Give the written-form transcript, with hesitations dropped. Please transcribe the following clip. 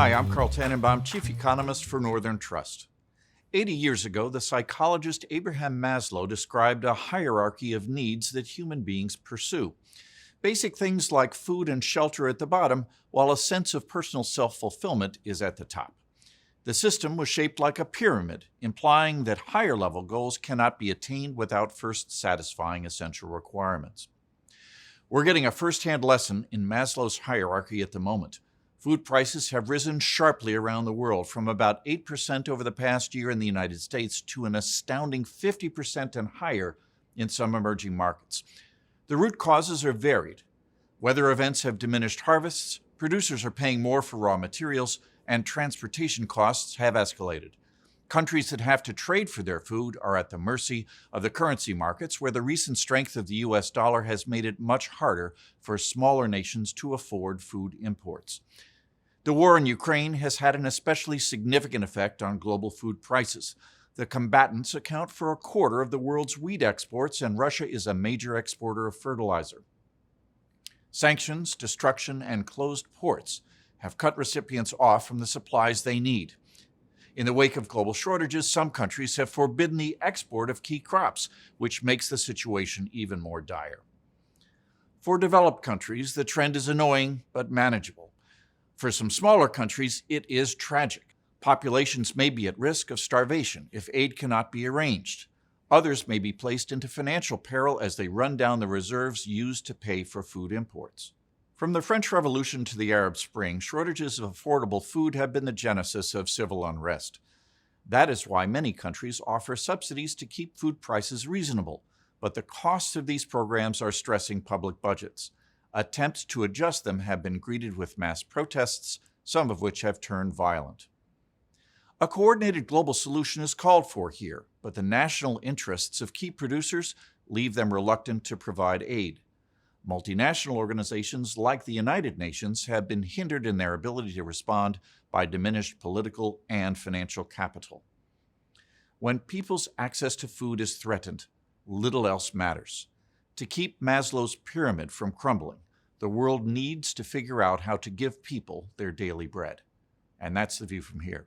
Hi, I'm Carl Tannenbaum, Chief Economist for Northern Trust. 80 years ago, the psychologist Abraham Maslow described a hierarchy of needs that human beings pursue. Basic things like food and shelter at the bottom, while a sense of personal self-fulfillment is at the top. The system was shaped like a pyramid, implying that higher-level goals cannot be attained without first satisfying essential requirements. We're getting a first-hand lesson in Maslow's hierarchy at the moment. Food prices have risen sharply around the world, from about 8% over the past year in the United States to an astounding 50% and higher in some emerging markets. The root causes are varied. Weather events have diminished harvests, producers are paying more for raw materials, and transportation costs have escalated. Countries that have to trade for their food are at the mercy of the currency markets, where the recent strength of the U.S. dollar has made it much harder for smaller nations to afford food imports. The war in Ukraine has had an especially significant effect on global food prices. The combatants account for a quarter of the world's wheat exports, and Russia is a major exporter of fertilizer. Sanctions, destruction, and closed ports have cut recipients off from the supplies they need. In the wake of global shortages, some countries have forbidden the export of key crops, which makes the situation even more dire. For developed countries, the trend is annoying but manageable. For some smaller countries, it is tragic. Populations may be at risk of starvation if aid cannot be arranged. Others may be placed into financial peril as they run down the reserves used to pay for food imports. From the French Revolution to the Arab Spring, shortages of affordable food have been the genesis of civil unrest. That is why many countries offer subsidies to keep food prices reasonable, but the costs of these programs are stressing public budgets. Attempts to adjust them have been greeted with mass protests, some of which have turned violent. A coordinated global solution is called for here, but the national interests of key producers leave them reluctant to provide aid. Multinational organizations like the United Nations have been hindered in their ability to respond by diminished political and financial capital. When people's access to food is threatened, little else matters. To keep Maslow's pyramid from crumbling, the world needs to figure out how to give people their daily bread. And that's The View from Here.